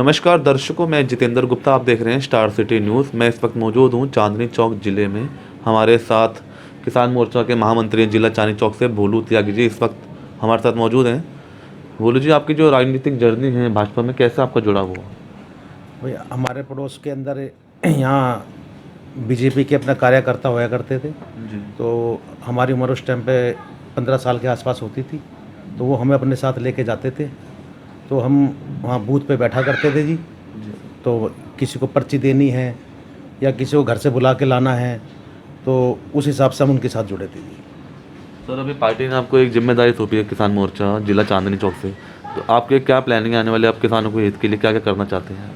नमस्कार दर्शकों, मैं जितेंद्र गुप्ता। आप देख रहे हैं स्टार सिटी न्यूज़। मैं इस वक्त मौजूद हूं चांदनी चौक ज़िले में। हमारे साथ किसान मोर्चा के महामंत्री जिला चांदनी चौक से भोलू त्यागी जी इस वक्त हमारे साथ मौजूद हैं। भोलू जी, आपकी जो राजनीतिक जर्नी है भाजपा में, कैसे आपका जुड़ा हुआ? भाई हमारे पड़ोस के अंदर यहाँ बीजेपी के अपना कार्यकर्ता होया करते थे। जी तो हमारी उम्र उस टाइम पे 15 साल के आसपास होती थी। तो वो हमें अपने साथ लेके जाते थे। तो हम वहाँ बूथ पे बैठा करते थे जी। तो किसी को पर्ची देनी है या किसी को घर से बुला के लाना है, तो उस हिसाब से हम उनके साथ जुड़े थे जी। सर, अभी पार्टी ने आपको एक जिम्मेदारी सौंपी है किसान मोर्चा जिला चांदनी चौक से, तो आपके क्या प्लानिंग है आने वाले? आप किसानों के हित के लिए क्या क्या करना चाहते हैं?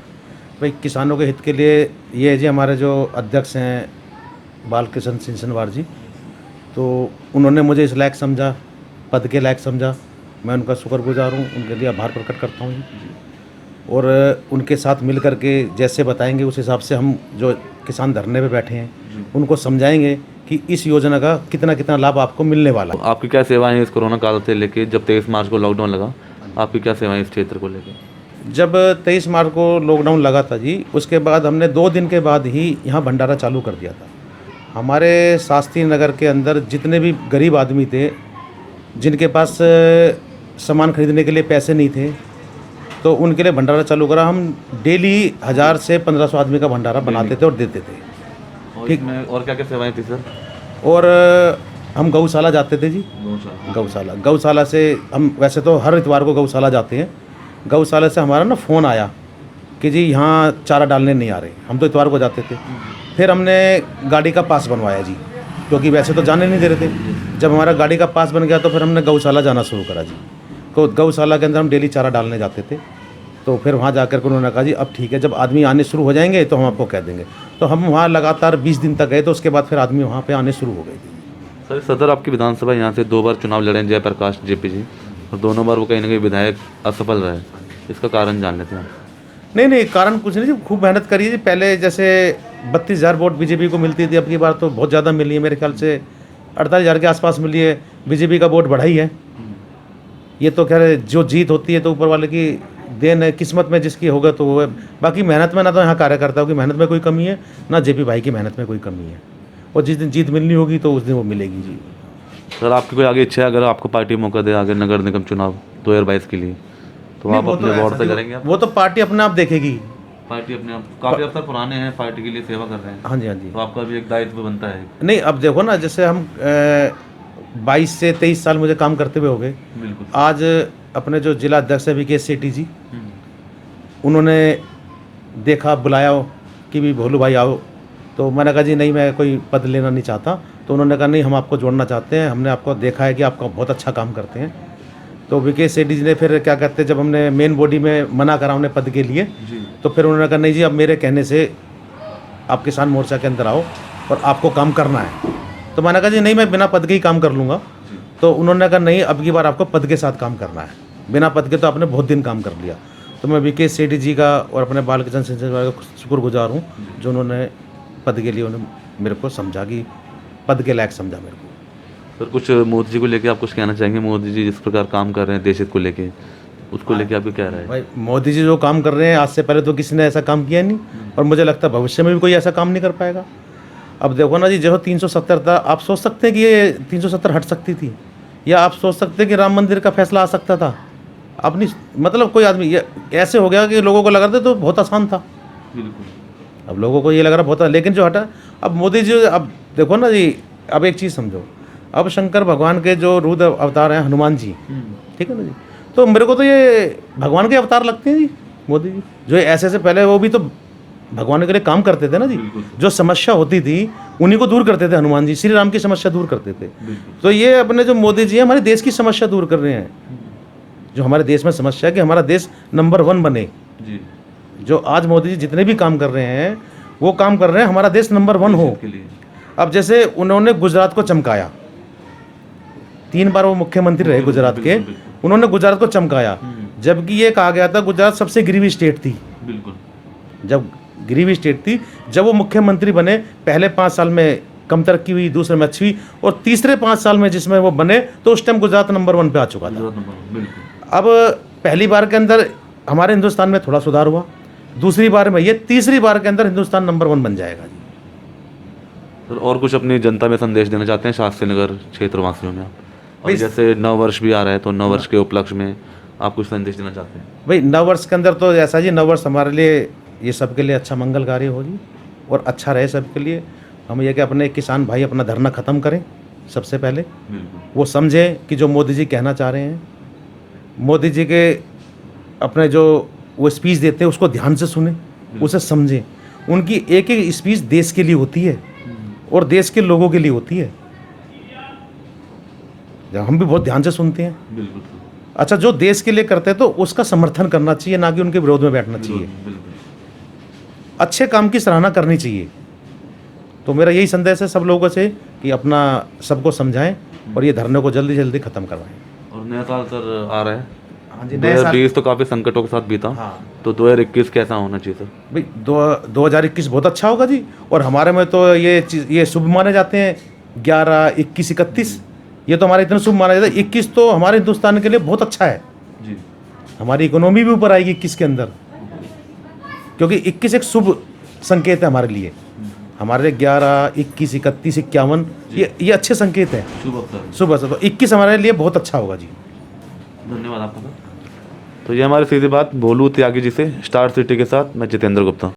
भाई किसानों के हित के लिए ये है जी, हमारे जो अध्यक्ष हैं बालकृष्ण सिंसनवार जी, तो उन्होंने मुझे इस लायक समझा, पद के लायक समझा। मैं उनका शुक्रगुजार हूँ, उनके लिए आभार प्रकट करता हूँ जी। और उनके साथ मिल कर के जैसे बताएंगे उस हिसाब से हम जो किसान धरने पे बैठे हैं उनको समझाएंगे कि इस योजना का कितना कितना लाभ आपको मिलने वाला है। आपकी क्या सेवाएं हैं इस कोरोना काल से लेके जब 23 मार्च को लॉकडाउन लगा? आपकी क्या सेवाएं इस क्षेत्र को लेकर? जब 23 मार्च को लॉकडाउन लगा था जी, उसके बाद हमने 2 दिन के बाद ही यहाँ भंडारा चालू कर दिया था। हमारे शास्त्री नगर के अंदर जितने भी गरीब आदमी थे, जिनके पास सामान खरीदने के लिए पैसे नहीं थे, तो उनके लिए भंडारा चालू करा। हम डेली 1000 से 1500 आदमी का भंडारा बनाते थे और देते थे। ठीक। और क्या क्या सेवाएं थी सर? और हम गौशाला जाते थे जी। गौशाला से हम वैसे तो हर इतवार को गौशाला जाते हैं। गौशाला से हमारा ना फ़ोन आया कि जी यहाँ चारा डालने नहीं आ रहे। हम तो इतवार को जाते थे। फिर हमने गाड़ी का पास बनवाया जी, क्योंकि वैसे तो जाने नहीं दे रहे थे। जब हमारा गाड़ी का पास बन गया तो फिर हमने गौशाला जाना शुरू करा जी। तो गौशाला के अंदर हम डेली चारा डालने जाते थे। तो फिर वहाँ जाकर के उन्होंने कहा जी अब ठीक है, जब आदमी आने शुरू हो जाएंगे तो हम आपको कह देंगे। तो हम वहाँ लगातार 20 दिन तक गए। तो उसके बाद फिर आदमी वहाँ पे आने शुरू हो गए थे। सर, सदर आपकी विधानसभा यहाँ से 2 बार चुनाव लड़े जय प्रकाश जेपी जी, और दोनों बार वो कहीं ना कहीं विधायक असफल रहे। इसका कारण जान लेते हैं? नहीं, कारण कुछ नहीं जी। खूब मेहनत करी जी। पहले जैसे 32,000 वोट बीजेपी को मिलती थी, अब की बार तो बहुत ज़्यादा मिली है। मेरे ख्याल से 48,000 के आसपास मिली है। बीजेपी का वोट बढ़ा ही है। ये तो खैर जो जीत होती है तो ऊपर वाले की देन है, किस्मत में जिसकी होगा तो वो है। बाकी मेहनत में ना तो यहाँ कार्यकर्ताओं की मेहनत में कोई कमी है, ना जेपी भाई की मेहनत में कोई कमी है। और जिस दिन जीत मिलनी होगी तो उस दिन वो मिलेगी जी। सर, आपकी कोई आगे इच्छा है अगर आपको पार्टी मौका दे आगे नगर निगम चुनाव 2022 के लिए, तो आप अपने वार्ड से करेंगे? वो तो पार्टी अपने आप देखेगी। पार्टी अपने आप काफ़ी अवसर पुराने हैं, पार्टी के लिए सेवा कर रहे हैं। हाँ जी। तो आपका भी एक दायित्व बनता है। नहीं, अब देखो ना, जैसे हम 22 से 23 साल मुझे काम करते हुए हो गए। बिल्कुल। आज अपने जो जिला अध्यक्ष है विकेश सेठी जी, उन्होंने देखा, बुलाया कि भी भोलू भाई आओ। तो मैंने कहा जी नहीं, मैं कोई पद लेना नहीं चाहता। तो उन्होंने कहा नहीं, हम आपको जोड़ना चाहते हैं, हमने आपको देखा है कि आप बहुत अच्छा काम करते हैं। तो विकेश सेठी जी ने फिर क्या कहते हैं, जब हमने मेन बॉडी में मना करा उन्हें पद के लिए, तो फिर उन्होंने कहा नहीं जी, अब मेरे कहने से आप किसान मोर्चा के अंदर आओ और आपको काम करना है। तो मैंने कहा जी नहीं, मैं बिना पद के ही काम कर लूँगा। तो उन्होंने कहा नहीं, अब की बार आपको पद के साथ काम करना है, बिना पद के तो आपने बहुत दिन काम कर लिया। तो मैं विकेश सेठी जी का और अपने बालकृष्ण सिंसनवार का शुक्रगुजार हूँ, जो उन्होंने पद के लिए उन्हें मेरे को समझा कि पद के लायक समझा मेरे को। सर, कुछ मोदी जी को लेके आप कुछ कहना चाहेंगे? मोदी जी जिस प्रकार काम कर रहे हैं देश हित को लेके, उसको लेके आपको क्या राय है? भाई मोदी जी जो काम कर रहे हैं, आज से पहले तो किसी ने ऐसा काम किया नहीं, और मुझे लगता है भविष्य में भी कोई ऐसा काम नहीं कर पाएगा। अब देखो ना जी, जो 370 था, आप सोच सकते हैं कि ये 370 हट सकती थी, या आप सोच सकते हैं कि राम मंदिर का फैसला आ सकता था? अपनी मतलब कोई आदमी ये ऐसे हो गया कि लोगों को लग रहा था तो बहुत आसान था। बिल्कुल। अब लोगों को ये लग रहा बहुत, लेकिन जो हटा, अब मोदी जी, अब देखो ना जी, अब एक चीज़ समझो, अब शंकर भगवान के जो रुद्र अवतार हैं हनुमान जी, ठीक है ना जी, तो मेरे को तो ये भगवान के अवतार लगते हैं जी मोदी जी। जो ऐसे से पहले वो भी तो भगवान के लिए काम करते थे ना जी। जो समस्या होती थी उन्हीं को दूर करते थे हनुमान जी, श्री राम की समस्या दूर करते थे। तो ये अपने जो मोदी जी हैं, हमारे देश की समस्या दूर कर रहे हैं। जो हमारे देश में समस्या है कि हमारा देश नंबर 1 बने जी। जो आज मोदी जी जितने भी काम कर रहे हैं वो काम कर रहे हैं हमारा देश नंबर 1 हो। अब जैसे उन्होंने गुजरात को चमकाया, 3 बार वो मुख्यमंत्री रहे गुजरात के, उन्होंने गुजरात को चमकाया। जबकि ये कहा गया था गुजरात सबसे गरीबी स्टेट थी। बिल्कुल। जब गरीबी स्टेट थी, जब वो मुख्यमंत्री बने, पहले 5 साल में कम तरक्की हुई, दूसरे में अच्छी हुई, और तीसरे 5 साल में जिसमें वो बने तो उस टाइम गुजरात नंबर 1 पे आ चुका था। अब पहली बार के अंदर हमारे हिंदुस्तान में थोड़ा सुधार हुआ, दूसरी बार में ये, तीसरी बार के अंदर हिंदुस्तान नंबर 1 बन जाएगा जी। सर और कुछ अपनी जनता में संदेश देना चाहते हैं शास्त्री नगर क्षेत्रवासियों में आप? और भाई, जैसे नव वर्ष भी आ रहा है तो नव वर्ष के उपलक्ष्य में आप कुछ संदेश देना चाहते हैं? भाई नव वर्ष के अंदर तो ऐसा जी, नव वर्ष हमारे लिए ये सबके लिए अच्छा मंगल कार्य हो जी, और अच्छा रहे सबके लिए। हम ये कि अपने किसान भाई अपना धरना ख़त्म करें सबसे पहले, वो समझें कि जो मोदी जी कहना चाह रहे हैं, मोदी जी के अपने जो वो स्पीच देते हैं उसको ध्यान से सुने, उसे समझें। उनकी एक एक स्पीच देश के लिए होती है और देश के लोगों के लिए होती है, जब हम भी बहुत ध्यान से सुनते हैं। बिल्कुल अच्छा, जो देश के लिए करते हैं तो उसका समर्थन करना चाहिए, ना कि उनके विरोध में बैठना चाहिए। अच्छे काम की सराहना करनी चाहिए। तो मेरा यही संदेश है सब लोगों से कि अपना सबको समझाएं और ये धरने को जल्दी जल्दी ख़त्म करवाएं। और नया साल सर आ रहा है। हाँ जी, नया साल 2020 तो काफ़ी संकटों के साथ बीता। हाँ। तो 2021 कैसा होना चाहिए सर? भाई 2021 बहुत अच्छा होगा जी। और हमारे में तो ये शुभ माने जाते हैं 11, 21, 31, ये तो हमारे इतने शुभ माना जाता है। 21 तो हमारे हिंदुस्तान के लिए बहुत अच्छा है जी। हमारी इकोनॉमी भी ऊपर आएगी 21 के अंदर, क्योंकि 21 एक शुभ संकेत है हमारे लिए। हमारे लिए 11, 21, 31, 51 ये अच्छे संकेत हैं, शुभ अवसर। शुभ अवसर। तो 21 हमारे लिए बहुत अच्छा होगा जी। धन्यवाद आपका। तो ये हमारी सीधी बात भोलू त्यागी जी से, स्टार सिटी के साथ मैं जितेंद्र गुप्ता।